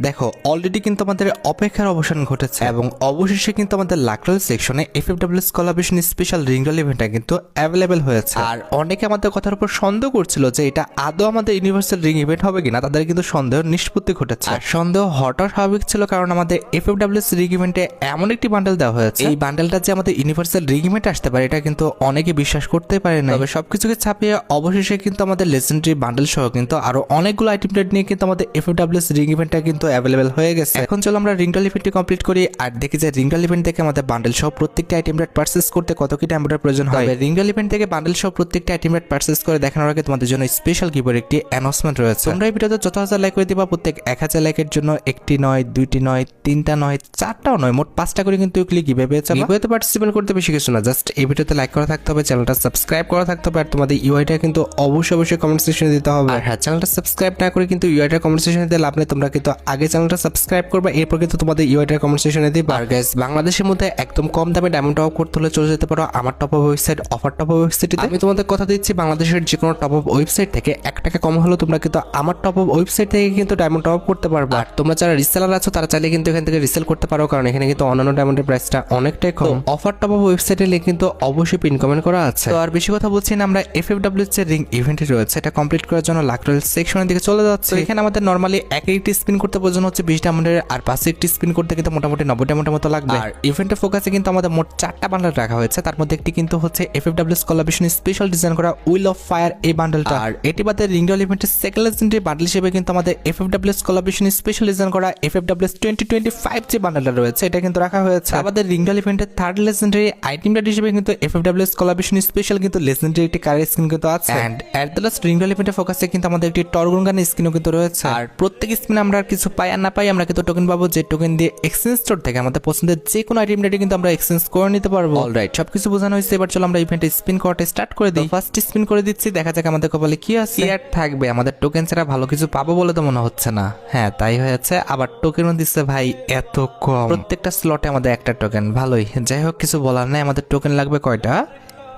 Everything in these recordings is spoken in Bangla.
দেখো অলরেডি কিন্তু আমাদের অপেক্ষার অবসান ঘটেছে এবং অবশেষে কিন্তু আমাদের লাকরয়েল সেকশনে FFWS collaboration special ring roll ইভেন্টটা কিন্তু অ্যাভেলেবেল হয়েছে। আর অনেকে আমাদের কথার উপর সন্দেহ করছিল যে এটা আদৌ আমাদের ইউনিভার্সাল রিং ইভেন্ট হবে কিনা, তাদের কিন্তু সন্দেহ নিষ্পত্তি ঘটেছে। আর সন্দেহ হঠাৎ স্বাভাবিক ছিল, কারণ আমাদের এফএফডব্লিউএস রিং ইভেন্টে এমন একটি বান্ডেল দেওয়া হয়েছে, এই বান্ডেলটা যে আমাদের ইউনিভার্সাল রিং ইভেন্ট আসতে পারে এটা কিন্তু অনেকে বিশ্বাস করতে পারে না। তবে সবকিছুকে ছাপিয়ে অবশেষে কিন্তু আমাদের লেজেন্ডারি বান্ডেল সহ কিন্তু আরো অনেকগুলো আইটেম রেট নিয়ে কিন্তু আমাদের এফএফডব্লিউএস রিং ইভেন্টটা কিন্তু অ্যাভেলেবেল হয়ে গেছে। এখন চলো আমরা রিং রোল ইভেন্টটি কমপ্লিট করি আর দেখি যে রিং রোল ইভেন্ট থেকে আমাদের বান্ডেল সহ প্রত্যেকটা আইটেম রেট পারচেজ করতে কত কি টাইম প্রয়োজন হয়। রিং রোল ইভেন্ট থেকে বান্ডেল সহ প্রত্যেকটা আইটেম রেট পারচেজ করে দেখানোর আগে তোমাদের জন্য স্পেশাল গিভের একটি অ্যানাউন্সমেন্ট রয়েছে। তোমরা এই ভিডিওতে যত হাজার লাইক করে দিবা, প্রত্যেক 1000 লাইকের জন্য একটি নয়, দুইটি নয়, তিনটা নয়, চারটাও নয়, মোট 5টা করে কিন্তু গিভে পেয়ে যাবে। গিভেতে পার্টিসিপেট করতে বেশি কিছু না, জাস্ট এই ভিডিওতে লাইক করা থাকতে হবে, চ্যানেলটা সাবস্ক্রাইব করা থাকতে হবে, আর তোমাদের ইউআইটা কিন্তু অবশ্যই কমেন্ট সেকশনে দিতে হবে। আর হ্যাঁ, চ্যানেলটা সাবস্ক্রাইব না করে কিন্তু ইউআইটা কমেন্ট সেকশনে দিতে লাভ নেই, তোমরা কিন্তু আগে চ্যানেলটা সাবস্ক্রাইব করবে, এরপর কিন্তু তোমাদের ইউআইটা কমেন্ট সেকশনে দিবে। আর গাইস, বাংলাদেশের মধ্যে একদম কম দামে ডায়মন্ড টপ আপ করতে হলে চলে যেতে পারো আমার top up website offer top up ওয়েবসাইটে। আমি তোমাদের কথা দিচ্ছি, বাংলাদেশের যে কোনো টপ আপ ওয়েবসাইট থেকে 1 টাকা কম হলেও তোমরা কিন্তু আমার টপ আপ ওয়েবসাইট থেকে কিন্তু ডায়মন্ড টপ আপ করতে পারবে। আর তোমরা যারা রিসেলার আছো তারা চাইলে কিন্তু এখান থেকে রিসেল করতে পারো, কারণ এখানে কিন্তু অন্যান্য ডায়মন্ডের প্রাইসটা অনেকটাই কম। অফার টপ আপ ওয়েবসাইটের লিংক কিন্তু অবশ্যই পিন কমেন্ট করা আছে। তো আর বেশি কথা বলছি না, আমরা এফএফডব্লিউএস এর রিং ইভেন্টে রয়েছে, এটা কমপ্লিট করার জন্য লাকরয়েল সেকশনের দিকে চলে যাচ্ছে। এখানে আমাদের নরমালি একটি স্পিন করতে প্রয়োজন হচ্ছে 20 ডায়মন্ডের, আর 5 স্পিন করতে কিন্তু মোটামুটি 90 ডায়মন্ডের মতো লাগবে। আর ইভেন্টের ফোকাসে কিন্তু আমাদের মোট 4টা বান্ডেল রাখা হয়েছে, তার মধ্যে একটি কিন্তু হচ্ছে এফএফডব্লিউএস কোলাবরেশন স্পেশাল ডিজাইন করা উইল অফ ফায়ার এই বান্ডেলটা। আর এটি বাদে রিং রোল ইভেন্টের সেকেন্ড লেজেন্ডারি বান্ডেল হিসেবে কিন্তু আমাদের এফএফডব্লিউএস কোলাবরেশন স্পেশাল ডিজাইন করা এফএফডব্লিউএস 2025 যে বান্ডেলটা রয়েছে এটা কিন্তু রাখা হয়েছে। আমাদের রিং রোল ইভেন্টের থার্ড লেজেন্ডারি আইটেম রেট হিসেবে কিন্তু এফএফডব্লিউএস কোলাবরেশন স্পেশাল কিন্তু লেজেন্ডারি একটি কারের স্কিন কিন্তু আছে। And at the last ring roll ইভেন্টের ফোকাসে কিন্তু আমাদের একটি টরগন গানের স্কিনও কিন্তু রয়েছে। আর প্রত্যেক স্পিনে আমরা কিছু পাই আর না পাই, আমরা কিন্তু টোকেন পাবো, যে টোকেন দিয়ে এক্সচেঞ্জ স্টোর থেকে আমাদের পছন্দের যে কোনো আইটেম রেটে কিন্তু আমরা এক্সচেঞ্জ করে নিতে পারবো। অলরাইট, সবকিছু বোঝানো হয়েছে, এবার চলো আমরা ইভেন্টে স্পিন করাটা স্টার্ট করে দিই। ফার্স্ট স্পিন করে দিচ্ছি, দেখা যাক আমাদের কপালে কি আছে। আর থাকবে, আমাদের টোকেন ছাড়া ভালো কিছু পাবো বলে তো মনে হচ্ছে না। হ্যাঁ, তাই হয়েছে, আবার টোকেনও দিচ্ছে ভাই এত কম, প্রত্যেকটা স্লটে আমাদের একটা টোকেন। ভালোই, যাই হোক, কিছু বলার নাই। আমাদের টোকেন লাগবে কয়টা?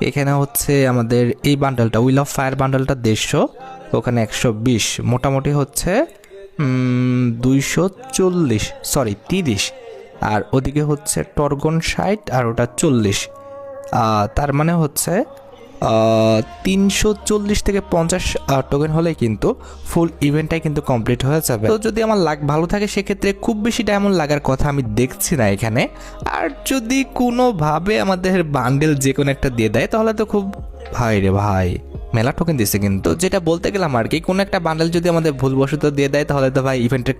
এখানে হচ্ছে আমাদের এই বান্ডেলটা উইল অফ ফায়ার বান্ডেলটা 150, ওখানে 120, মোটামুটি হচ্ছে 30, আর ওদিকে হচ্ছে টরগন 60 আর ওটা 40, তার মানে হচ্ছে 340 থেকে 50 টোকেন হলে কিন্তু ফুল ইভেন্টটাই কিন্তু কমপ্লিট হয়ে যাবে। তো যদি আমার লাক ভালো থাকে সেক্ষেত্রে খুব বেশি ডায়মন্ড লাগার কথা আমি দেখছি না এখানে। আর যদি কোনোভাবে আমাদের বান্ডেল যে কোনো একটা দিয়ে দেয় তাহলে তো খুব, ভাই রে ভাই, মেলা টোকেন দিছে কিন্তু। যেটা বলতে গেলাম আর কি, কোনো একটা বান্ডেল যদি আমাদের ভুলবশত দিয়ে দেয় তাহলে তো ভাই ইভেন্টের